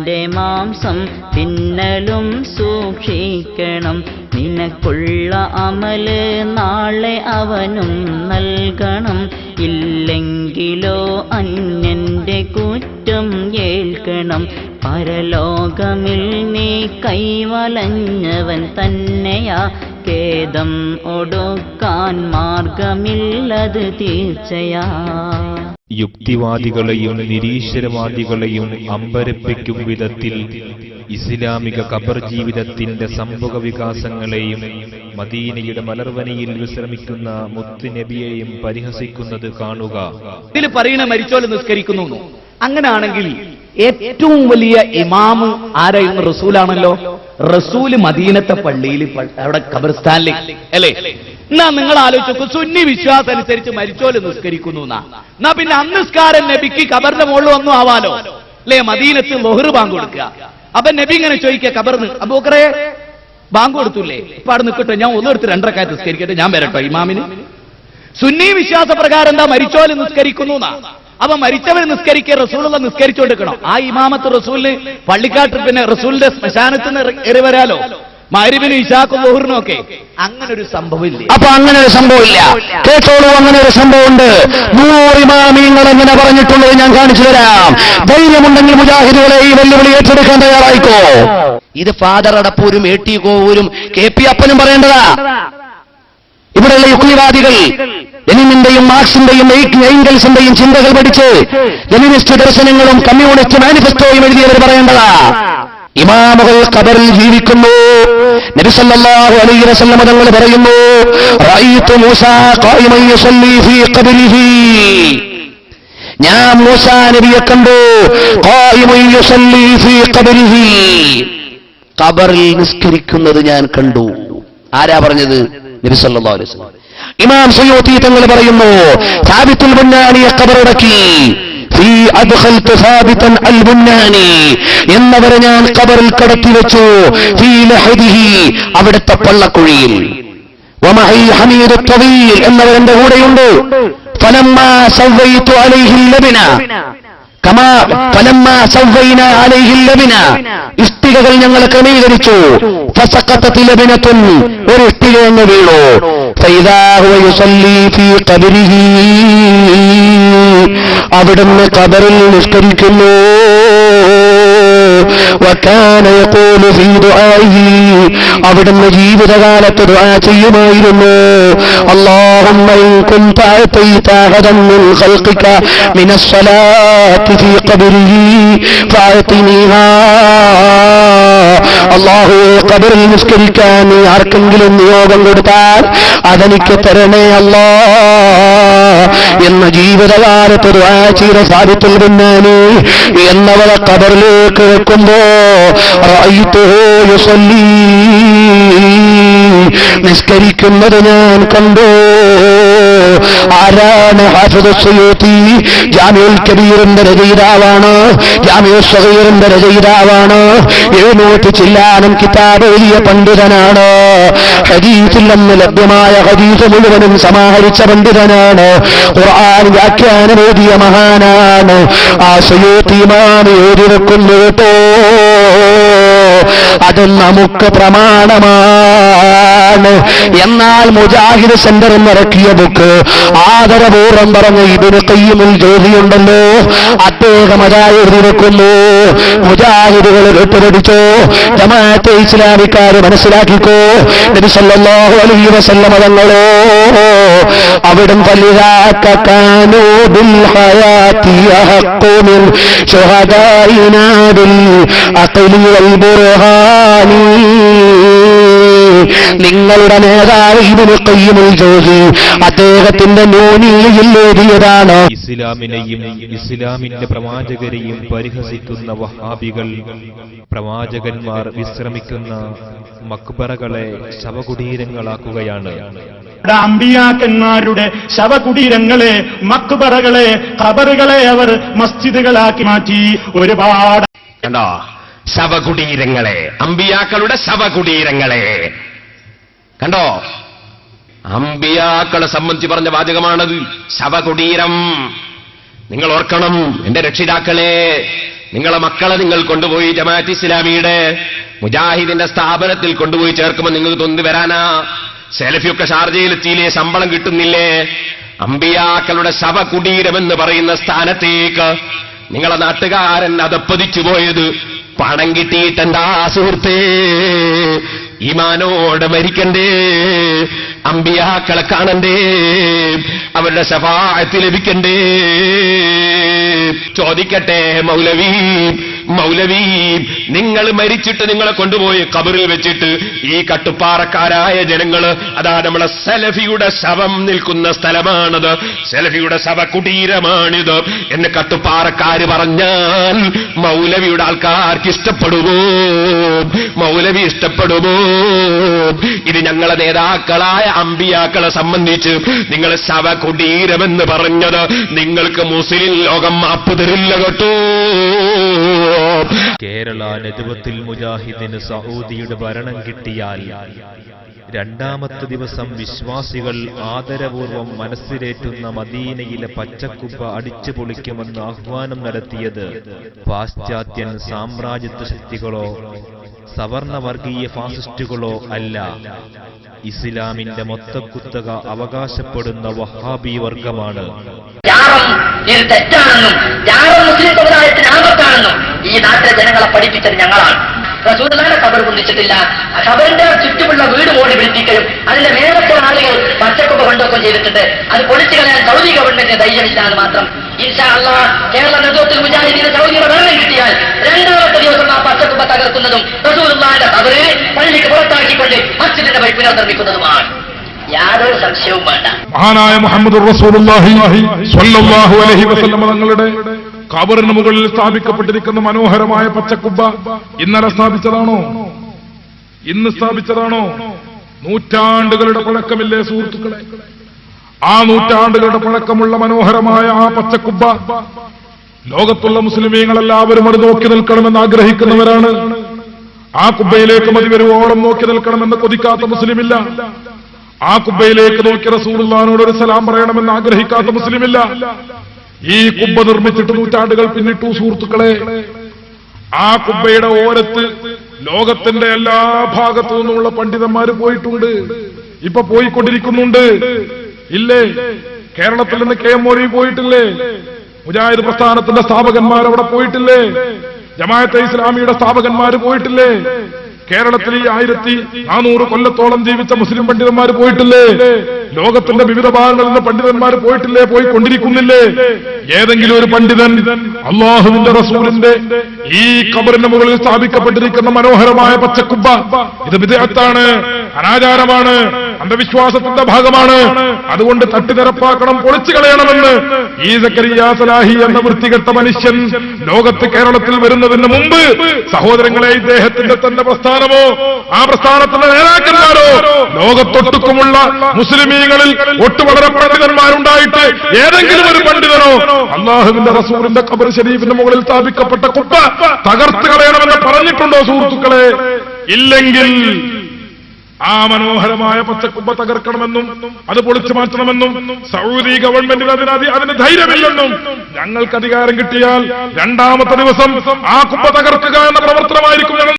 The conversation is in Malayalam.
അവന്റെ മാംസം തിന്നലും സൂക്ഷിക്കണം. നിനക്കുള്ള അമല് നാളെ അവനും നൽകണം. ഇല്ലെങ്കിലോ അന്യന്റെ കുറ്റം ഏൽക്കണം. പരലോകമിൽ നീ കൈവലഞ്ഞവൻ തന്നെയാ. ഖേദം ഒടുക്കാൻ മാർഗമില്ലത് തീർച്ചയാ. യുക്തിവാദികളെയും നിരീശ്വരവാദികളെയും അമ്പരപ്പിക്കും വിധത്തിൽ ഇസ്ലാമിക ഖബർ ജീവിതത്തിന്റെ സംഭവ വികാസങ്ങളെയും മദീനയുടെ മലർവനയിൽ വിശ്രമിക്കുന്ന മുത്തുനബിയെയും പരിഹസിക്കുന്നത് കാണുക. ഇതിൽ പറയുന്ന മരിച്ചോല് നിസ്കരിക്കുന്നു. അങ്ങനെയാണെങ്കിൽ ഏറ്റവും വലിയ ഇമാമ് ആരായിരുന്നു? റസൂലാണല്ലോ. റസൂല് മദീനത്തെ പള്ളിയിൽ അവിടെ ഖബർസ്ഥാനിൽ അല്ലേ? എന്നാ നിങ്ങൾ ആലോചിച്ചു, സുന്നി വിശ്വാസം അനുസരിച്ച് മരിച്ചോല് നിസ്കരിക്കുന്നു എന്നാ പിന്നെ അന്നിസ്കാരൻ നബിക്ക് ഖബറിന്റെ മുകളിൽ ഒന്നും ആവാലോ അല്ലേ? മദീനത്ത് ളുഹ്ർ ബാങ്ക് കൊടുക്കുക. അപ്പൊ നബി ഇങ്ങനെ ചോദിക്കുക ഖബറിന്, അബൂബക്കറേ ബാങ്ക് കൊടുത്തൂല്ലേ, ഇപ്പൊ അവിടെ നിൽക്കട്ടെ, ഞാൻ ഒന്നെടുത്ത് 2 റക്അത്ത് നിസ്കരിക്കട്ടെ, ഞാൻ വരട്ടോ ഇമാമിന്. സുന്നി വിശ്വാസ പ്രകാരം എന്താ? മരിച്ചോല് നിസ്കരിക്കുന്നു എന്നാ. അപ്പൊ മരിച്ചവർ നിസ്കരിക്കുക, റസൂലുള്ള നിസ്കരിച്ചുകൊണ്ടിരിക്കണം. ആ ഇമാമത്ത് റസൂലിന് പള്ളിക്കാട്ട് പിന്നെ റസൂലിന്റെ ശ്മശാനത്തിന് ഏറി വരാലോ, മഗ്‌രിബിന് ഇശാക്കും ളുഹ്റിനും ഒക്കെ. അങ്ങനെ ഒരു സംഭവം ഇല്ല. അപ്പൊ അങ്ങനെ ഒരു സംഭവം ഇല്ല. കേട്ടോളൂ, അങ്ങനെ ഒരു സംഭവം ഉണ്ട്. 100 ഇമാമിങ്ങൾ എങ്ങനെ പറഞ്ഞിട്ടുള്ളത് ഞാൻ കാണിച്ചു തരാം. ധൈര്യമുണ്ടെങ്കിൽ മുജാഹിദുകളെ ഈ വെല്ലുവിളി ഏറ്റെടുക്കാൻ തയ്യാറായിക്കോ. ഇത് ഫാദർ അടപ്പൂരും AT കോവൂരും KP അപ്പനും പറയേണ്ടതാ. ഇവിടെയുള്ള യുക്തിവാദികൾ ലെനിനിന്റെയും മാർക്സിന്റെയും എംഗൽസിന്റെയും ചിന്തകൾ പഠിച്ച് ലെനിനിസ്റ്റ് ദർശനങ്ങളും കമ്മ്യൂണിസ്റ്റ് മാനിഫെസ്റ്റോയും എഴുതിയവർ പറയേണ്ടതാ. ഇമാമുകൾ ഖബറിൽ ജീവിക്കുന്നു. നബി സല്ലല്ലാഹു അലൈഹി വസല്ലം തങ്ങൾ പറയുന്നു, റഅയ്തു മൂസാ ഖായിമൻ യുസല്ലി ഫീ ഖബരിഹി. ഞാൻ മൂസാ നബിയെ കണ്ടു, ഖായിമൻ യുസല്ലി ഫീ ഖബരിഹി, ഖബറിൽ നിസ്കരിക്കുന്നത് ഞാൻ കണ്ടു. ആരാ പറഞ്ഞത്? നബി സല്ലല്ലാഹു അലൈഹി വസല്ലം. ഇമാം സുയൂത്തി തങ്ങൾ പറയുന്നു, സാബിത്തുൽ ബുന്നാനിയെ ഖബറടക്കി. ഫീ അദ്ഖൽതു സാബിതൻ അൽ ബുന്നാനി, എന്നവരെ ഞാൻ ഖബറിൽ കടത്തി വെച്ചു. ഫീ ലഹദിഹി, അവിടുത്തെ പള്ളക്കുഴിയിൽ. വമഹി ഹമീദു തവീൽ, എന്നവരെന്റെ കൂടെയുണ്ട്. ഫലമ്മാ സവ്വൈതു അലൈഹി ലബന കമാ ഫലമ്മാ സവ്വൈന അലൈഹി ലബന, ഇഷ്ടികകൾ ഞങ്ങൾ ക്രമീകരിച്ചു. ഫസഖത്തത് ലബനത്തുൻ, ഒരു ഇഷ്ടിക അങ്ങ് വീണു. ഫൈദാ ഹുവ യുസല്ലി ഫീ ഖബരിഹി, അവിടുന്ന് ഖബറിൽ നിസ്കരിക്കുന്നു. വകാന യഖൂലു ഫീ ദുആഇഹി, അവിടുന്ന് ജീവിതകാലത്ത് ദുആ ചെയ്യുമായിരുന്നു. അല്ലാഹുമ്മ ഇൻ കുൻത അതൈത അഹദൻ മിൻ ഖൽഖിക മിനസ് സ്വലാത്തി ഫീ ഖബരിഹി ഫഅതിനിഹാ, അല്ലാഹുവേ ഖബറിൽ നിസ്കരിക്കാൻ നീ ആർക്കെങ്കിലും നിയോഗം കൊടുത്താൽ അതെനിക്ക് തരണേ അല്ലാ എന്ന് ജീവിതകാലത്ത് ദുആ ചെയ്ത സാബിത്തുൽ ബുന്നാനി എന്നവരെ ഖബറിലേക്ക് വെക്കുമ്പോ റഅയ്തുഹു യുസല്ലി, നിസ്കരിക്കുന്നത് ഞാൻ കണ്ടു. ആരാണ്? ഹാഫിദ് സുയൂത്തി ജാമിഉൽ കബീറിന്റെ രചയിതാവാണ്, ജാമിഉൽ സഗീറിന്റെ രചയിതാവാണ്. 700 ചില്ലാനം കിതാബ് എഴുതിയ പണ്ഡിതനാണ്. ഹദീസിൽ നിന്ന് ലഭ്യമായ ഹദീസ് മുഴുവനും സമാഹരിച്ച പണ്ഡിതനാണ്. ഖുർആൻ വ്യാഖ്യാനം എഴുതിയ മഹാനാണ്. ആ സുയൂത്തി ഇമാം എഴുതി വെക്കുന്നു കേട്ടോ, അത് നമുക്ക് പ്രമാണമാണ്. എന്നാൽ മുജാഹിദ് സെന്റർ ഇറക്കിയ ബുക്ക് ആദരപൂർവ്വം പറഞ്ഞ ഇബ്നു ഖയ്യിമുൽ ജൗസിയുണ്ടല്ലോ, അദ്ദേഹം അതാ എഴുതി വെക്കുന്നു. മുജാഹിദുകൾ കേട്ടുപഠിച്ചോ, ജമാഅത്തെ ഇസ്ലാമിക്കാര് മനസ്സിലാക്കിക്കോ. നബി സല്ലല്ലാഹു അലൈഹി വസല്ലം തങ്ങളോ അവിടം ഫലിദാക കാനൂ ബിൽ ഹയാതി അഹഖു മിൻ ശുഹദാഇനാ ബിൽ അഖ്ലി വൽ ബുർഹാനി, നിങ്ങളുടെ നേതാവ് ഇബ്നു ഖയ്യിമുൽ ജൗസി അദ്ദേഹത്തിന്റെ നൂനിയിൽ എഴുതിയതാണ്. ഇസ്ലാമിനെയും ഇസ്ലാമിന്റെ പ്രവാചകരെയും പരിഹസിക്കുന്ന വഹാബികൾ പ്രവാചകന്മാർ വിശ്രമിക്കുന്ന മക്ബറകളെ ശവകുടീരങ്ങളാക്കുകയാണ്. അമ്പിയാക്കന്മാരുടെ ശവകുടീരങ്ങളെ, മക്ബറകളെ, ഖബറുകളെ അവർ മസ്ജിദുകളാക്കി മാറ്റി. ഒരുപാട് കണ്ടോ ശവകുടീരങ്ങളെ, അമ്പിയാക്കളുടെ ശവകുടീരങ്ങളെ കണ്ടോ. അമ്പിയാക്കളെ സംബന്ധിച്ച് പറഞ്ഞ വാചകമാണത്, ശവകുടീരം. നിങ്ങൾ ഓർക്കണം എന്റെ രക്ഷിതാക്കളെ, നിങ്ങളെ മക്കളെ നിങ്ങൾ കൊണ്ടുപോയി ജമാഅത്ത് ഇസ്ലാമിയുടെ മുജാഹിദിന്റെ സ്ഥാപനത്തിൽ കൊണ്ടുപോയി ചേർക്കുമ്പോൾ നിങ്ങൾക്ക് തൊന്നി വരാനാ? സെലഫിയൊക്കെ ഷാർജയിലെത്തിയില്ലേ? ശമ്പളം കിട്ടുന്നില്ലേ? അമ്പിയാക്കളുടെ ശവകുടീരമെന്ന് പറയുന്ന സ്ഥാനത്തേക്ക് നിങ്ങളെ നാട്ടുകാരൻ അതപ്പതിച്ചു പോയത് പണം കിട്ടിയിട്ടെന്താ സുഹൃത്തേ? ഈമാനോടെ മരിക്കണ്ടേ? അമ്പിയാക്കളെ കാണണ്ടേ? അവരുടെ ശഫാഅത്ത് ലഭിക്കണ്ടേ? ചോദിക്കട്ടെ മൗലവി, നിങ്ങൾ മരിച്ചിട്ട് നിങ്ങളെ കൊണ്ടുപോയി ഖബറിൽ വെച്ചിട്ട് ഈ കട്ടുപ്പാറക്കാരായ ജനങ്ങള്, അതാ നമ്മളെ സലഫിയുടെ ശവം നിൽക്കുന്ന സ്ഥലമാണത്, സലഫിയുടെ ശവകുടീരമാണിത് എന്ന് കട്ടുപ്പാറക്കാര് പറഞ്ഞാൽ മൗലവിയുടെ ആൾക്കാർക്ക് ഇഷ്ടപ്പെടുമോ? മൗലവി ഇഷ്ടപ്പെടുമോ? ഇത് ഞങ്ങളെ നേതാക്കളായ അമ്പിയാക്കളെ സംബന്ധിച്ച് നിങ്ങൾ ശവകുടീരമെന്ന് പറഞ്ഞത് നിങ്ങൾക്ക് മുസ്ലിം ലോകം മാപ്പ് തരില്ല കേട്ടോ. കേരള നജവത്തുൽ മുജാഹിദിന് സൗദിയുടെ ഭരണം കിട്ടിയാൽ രണ്ടാമത്തെ ദിവസം വിശ്വാസികൾ ആദരപൂർവം മനസ്സിലേറ്റുന്ന മദീനയിലെ പച്ചക്കുപ്പ അടിച്ചു പൊളിക്കുമെന്ന് ആഹ്വാനം നടത്തിയത് പാശ്ചാത്യൻ സാമ്രാജ്യത്വ ശക്തികളോ സവർണവർഗീയ ഫാസിസ്റ്റുകളോ അല്ല, ഇസ്ലാമിന്റെ മൊത്തക്കുത്തക അവകാശപ്പെടുന്ന വഹാബി വർഗമാണ്. ഇത് തെറ്റാണെന്നും ജാറം മുസ്ലിം സമുദായത്തിന് ആപത്താണെന്നും ഈ നാട്ടിലെ ജനങ്ങളെ പഠിപ്പിച്ചത് ഞങ്ങളാണ്. റസൂലുള്ളാഹിയുടെ ഖബർ പൊന്തിച്ചിട്ടില്ല. ഖബറിന്റെ ചുറ്റുമുള്ള വീട് മോടി പിടിപ്പിക്കുകയും അതിന്റെ മേലത്തെ ആളുകൾ പച്ചക്കുപ്പ കൊണ്ടുവെക്കുകയും ചെയ്തിട്ടുണ്ട്. അത് പൊളിച്ചു കളയാൻ സൗദി ഗവൺമെന്റിന് ധൈര്യമില്ല എന്ന് മാത്രം. ഇൻഷാ അല്ലാഹ് കേരള നജവത്തുൽ മുജാഹിദീന് സൗദിയുടെ ഭരണം കിട്ടിയാൽ രണ്ടാമത്തെ ദിവസം ആ പച്ചക്കുപ്പ തകർക്കുന്നതും റസൂലുള്ളാഹിയുടെ ഖബറ് പള്ളിക്ക് പുറത്താക്കിക്കൊണ്ട് മസ്ജിദിന്റെ വഴി പുനർനിർമ്മിക്കുന്നതുമാണ്. യാതൊരു സംശയവും വേണ്ട. മഹാനായ മുഹമ്മദ് റസൂലുള്ളാഹി സ്വല്ലല്ലാഹു അലൈഹി വസല്ലം തങ്ങളുടെ ഖബറിന് മുകളിൽ സ്ഥാപിക്കപ്പെട്ടിരിക്കുന്ന മനോഹരമായ പച്ചക്കുബ്ബ ഇന്നലെ സ്ഥാപിച്ചതാണോ? ഇന്ന് സ്ഥാപിച്ചതാണോ? നൂറ്റാണ്ടുകളുടെ പഴക്കമില്ലേ സുഹൃത്തുക്കളെ? ആ നൂറ്റാണ്ടുകളുടെ പഴക്കമുള്ള മനോഹരമായ ആ പച്ചക്കുബ്ബ ലോകത്തുള്ള മുസ്ലിമീങ്ങളെല്ലാവരും അത് നോക്കി നിൽക്കണമെന്ന് ആഗ്രഹിക്കുന്നവരാണ്. ആ കുബ്ബയിലേക്ക് മതിവരുവോളം നോക്കി നിൽക്കണമെന്ന് കൊതിക്കാത്ത മുസ്ലിമില്ല. ആ കുബ്ബയിലേക്ക് നോക്കി റസൂലുള്ളാഹിനോട് ഒരു സലാം പറയണമെന്ന് ആഗ്രഹിക്കാത്ത മുസ്ലിമില്ല. ഈ കുബ്ബ നിർമ്മിച്ചിട്ട് നൂറ്റാണ്ടുകൾ പിന്നിട്ടു സുഹൃത്തുക്കളെ. ആ കുബ്ബയുടെ ഓരത്ത് ലോകത്തിന്റെ എല്ലാ ഭാഗത്തു നിന്നുമുള്ള പണ്ഡിതന്മാര് പോയിട്ടുണ്ട്, ഇപ്പൊ പോയിക്കൊണ്ടിരിക്കുന്നുണ്ട്. ഇല്ലേ? കേരളത്തിൽ നിന്ന് കെ എം മൗലവി പോയിട്ടില്ലേ? മുജാഹിദ് പ്രസ്ഥാനത്തിന്റെ സ്ഥാപകന്മാർ അവിടെ പോയിട്ടില്ലേ? ജമാഅത്തെ ഇസ്ലാമിയുടെ സ്ഥാപകന്മാര് പോയിട്ടില്ലേ? കേരളത്തിൽ ഈ 1400 കൊല്ലത്തോളം ജീവിച്ച മുസ്ലിം പണ്ഡിതന്മാർ പോയിട്ടില്ലേ? ലോകത്തിന്റെ വിവിധ ഭാഗങ്ങളിൽ നിന്ന് പണ്ഡിതന്മാർ പോയിട്ടില്ലേ? പോയിക്കൊണ്ടിരിക്കുന്നില്ലേ? ഏതെങ്കിലും ഒരു പണ്ഡിതൻ അല്ലാഹുവിന്റെ റസൂലിന്റെ ഈ ഖബറിന്റെ മുകളിൽ സ്ഥാപിക്കപ്പെട്ടിരിക്കുന്ന മനോഹരമായ പച്ചക്കുബ്ബ ഇത് ബിദ്അത്താണ്, അനാചാരമാണ്, അന്ധവിശ്വാസത്തിന്റെ ഭാഗമാണ്, അതുകൊണ്ട് തട്ടിനിരപ്പാക്കണം, പൊളിച്ചു കളയണമെന്ന് ഈ സക്കരിയ സലാഹി എന്ന വൃത്തികെട്ട മനുഷ്യൻ ലോകത്ത് കേരളത്തിൽ വരുന്നതിന് മുമ്പ് സഹോദരങ്ങളെ ഇദ്ദേഹത്തിന്റെ തന്നെ പ്രസ്ഥാനമോ ആ പ്രസ്ഥാനത്തിന്റെ നേതാക്കന്മാരോ ലോകത്തൊട്ടുക്കുമുള്ള മുസ്ലിമീങ്ങളിൽ ഒട്ടുവളരെ പണ്ഡിതന്മാരുണ്ടായിട്ട് ഏതെങ്കിലും ഒരു പണ്ഡിതനോ അല്ലാഹുവിന്റെ റസൂലിന്റെ ഖബർ ശരീഫിന്റെ മുകളിൽ സ്ഥാപിക്കപ്പെട്ട കുബ്ബ തകർത്ത് കളയണമെന്ന് പറഞ്ഞിട്ടുണ്ടോ സുഹൃത്തുക്കളെ? ഇല്ലെങ്കിൽ ആ മനോഹരമായ പച്ചക്കുബ്ബ തകർക്കണമെന്നും അത് പൊളിച്ചു മാറ്റണമെന്നും സൗദി ഗവൺമെന്റിന് അതിന് ധൈര്യമില്ലെന്നും ഞങ്ങൾക്ക് അധികാരം കിട്ടിയാൽ രണ്ടാമത്തെ ദിവസം ആ കുബ്ബ തകർക്കുക എന്ന പ്രവർത്തനമായിരിക്കും ഞങ്ങൾ